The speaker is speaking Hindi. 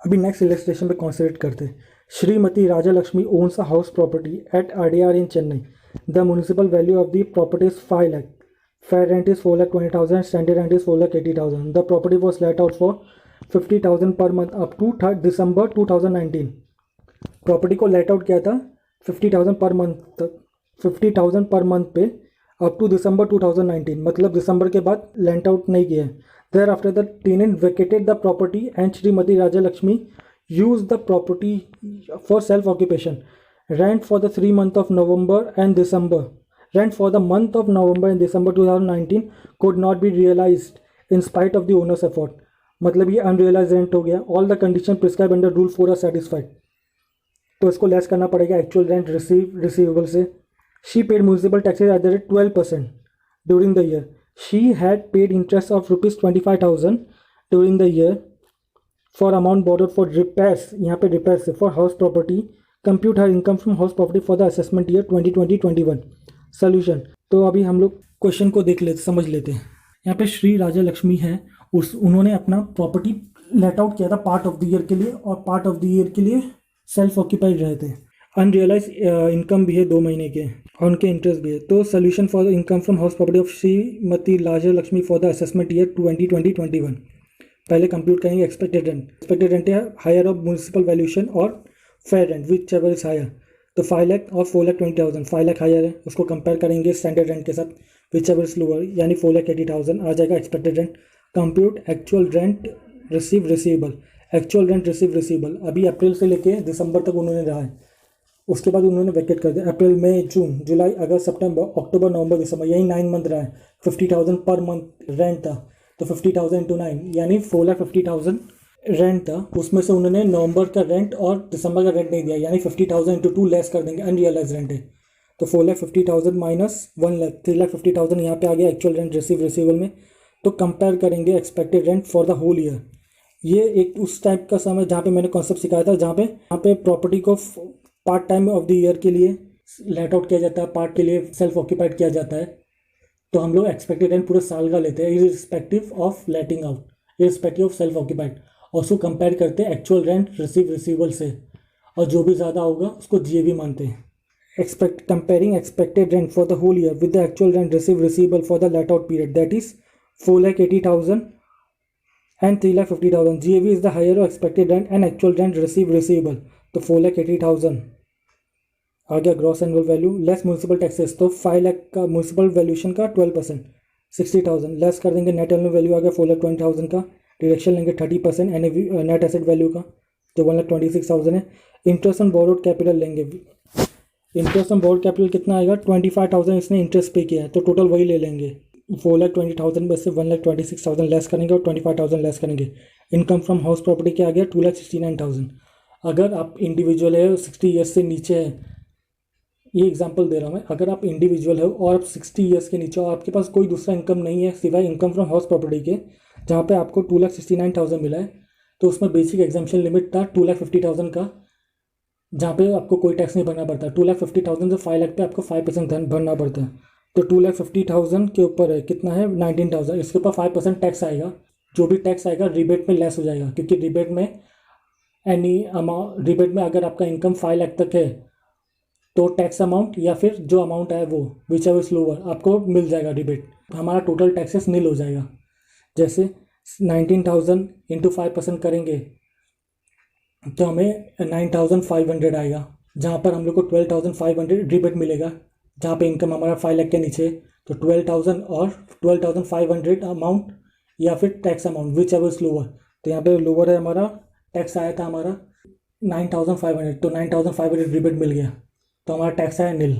अभी नेक्स्ट इलस्ट्रेशन पे कॉन्सेंट्रेट करते हैं। Shrimati Raja Lakshmi owns a house property at Adyar in Chennai. The municipal value of the property is 5 lakh. Fair rent is 4,20,000. Standard rent is 4,80,000. The property was let out for 50,000 per month up to 3rd December 2019. Property को लेट आउट किया था 50,000 पर मंथ तक, 50,000 पर मंथ पे अप टू दिसंबर 2019, मतलब दिसंबर के बाद लेंट आउट नहीं किया है। Thereafter the tenant vacated the property and Shrimati Raja Lakshmi use the property for self occupation. Rent for the 3 months of November and December, rent for the month of November and December 2019 could not be realized in spite of the owner's effort। मतलब ये अनरियलाइज रेंट हो गया। All the condition prescribe under rule 4 are satisfied, तो इसको लेस करना पड़ेगा एक्चुअल रेंट रिसीवेबल से। She paid municipal taxes at the rate 12% during the year. She had paid interest of ₹25,000 during the year for amount borrowed for repairs, यहाँ पे रिपेयर्स से for house property. Compute her income from house property for the assessment year 2020-21। Solution, तो अभी हम लोग क्वेश्चन को देख लेते, समझ लेते हैं। यहाँ पे श्री राजा लक्ष्मी है, उन्होंने अपना प्रॉपर्टी लेट आउट किया था पार्ट ऑफ द ईयर के लिए, और पार्ट ऑफ द ईयर के लिए सेल्फ ऑक्यूपाइड रहे थे। अनरियलाइज इनकम भी है 2 महीने के, और उनके इंटरेस्ट भी है। तो solution for the income from house property of Shrimati Raja Lakshmi for the assessment year 2020-21। पहले कंप्यूट करेंगे एक्सपेक्टेड रेंट। एक्सपेक्टेड रेंट है हायर ऑफ म्यूनिसिपल वैल्यूशन और fair rent whichever is higher. तो 5 लाख और 4,20,000, 5 लाख हायर है, उसको कंपेयर करेंगे स्टैंडर्ड रेंट के साथ विच एवर इज लोअर, यानी 4,80,000 आ जाएगा expected rent. Compute actual rent receivable. Actual rent receivable अभी अप्रैल से लेके दिसंबर तक उन्होंने रहा है, उसके बाद उन्होंने वैकेट कर दिया। अप्रैल, मई, जून, जुलाई, अगस्त, सितंबर, अक्टूबर, नवंबर, दिसंबर, यही 9 मंथ रहा है। 50,000 पर मंथ रेंट था, तो 50,000 into 9 यानी 4,50,000 रेंट था। उसमें से उन्होंने नवंबर का रेंट और दिसंबर का रेंट नहीं दिया, यानी 50,000 into 2 लेस कर देंगे, अनरियलाइज रेंट है। तो 4,50,000 माइनस 1 लाख, 3,50,000 यहाँ पे आ गया एक्चुअल रेंट रिसीवेबल में। तो कंपेयर करेंगे expected rent for the whole year. ये एक उस टाइप का समय जहाँ पे मैंने कॉन्सेप्ट सिखाया था, जहाँ पे प्रॉपर्टी को part time of the year के लिए लेट आउट किया जाता है, पार्ट के लिए सेल्फ ऑक्यूपाइड किया जाता है। तो हम लोग एक्सपेक्टेड रेंट पूरे साल का लेते हैं irrespective of letting out, irrespective of self occupied, और उसको कंपेयर करते हैं एक्चुअल रेंट रिसीवेबल से, और जो भी ज़्यादा होगा उसको जीएवी मानते हैं। Comparing expected rent for the whole year with the actual rent receivable for the let out period, that is 4,80,000 and 3,50,000. GAV is the higher of expected rent and actual rent receivable. तो 4,80,000 आ गया gross annual value, less municipal taxes, तो 5 लाख का म्यूनिसिपल वैल्यूशन का 12%, 60,000 लेस कर देंगे। नेट एनुअल वैल्यू आ गया 4,20,000 का, डिडक्शन लेंगे 30% नेट एसेट वैल्यू का, जो 1,26,000 है। इंटरेस्ट ऑन बोरोड कैपिटल लेंगे। इंटरेस्ट ऑन बोरोड कैपिटल कितना आएगा, 25,000 इसने इंटरेस्ट पे किया है, तो टोटल वही ले लेंगे। 4,20,000 में से 1,26,000 लेस करेंगे और 25,000 लेस करेंगे। इनकम फ्रॉम हाउस प्रॉपर्टी क्या आ गया, 2,69,000। अगर आप इंडिविजुअल है 60 ईयर्स से नीचे है, ये एग्जांपल दे रहा हूँ मैं, अगर आप इंडिविजुअल हो और आप 60 ईयर्स के नीचे हो, आपके पास कोई दूसरा इनकम नहीं है सिवाय इनकम फ्रॉम हाउस प्रॉपर्टी के, जहाँ पे आपको 2,69,000 मिला है, तो उसमें बेसिक एग्जाम्पशन लिमिट था 2,50,000 का, जहाँ पे आपको कोई टैक्स नहीं भरना पड़ता। 2,50,000 से 5 लाख पे आपको 5% भरना पड़ता है। तो 2,50,000 के ऊपर है कितना है 19,000, इसके ऊपर 5% टैक्स आएगा। जो भी टैक्स आएगा रिबेट में लेस हो जाएगा, क्योंकि रिबेट में रिबेट में अगर आपका इनकम 5 लाख तक है तो टैक्स अमाउंट या फिर जो अमाउंट है वो विच एवर इज लोअर आपको मिल जाएगा रिबेट। हमारा टोटल टैक्सेस नील हो जाएगा। जैसे 19,000 इंटू 5% करेंगे तो हमें 9,500 आएगा, जहाँ पर हम लोग को 12,500 रिबेट मिलेगा, जहाँ पे इनकम हमारा 5 लाख के नीचे। तो 12,000 और 12,500 अमाउंट या फिर tax amount which ever is lower. तो यहाँ पे लोअर है हमारा, टैक्स आया था हमारा 9,500, तो 9,500 रिबेट मिल गया, तो हमारा टैक्स आया नील।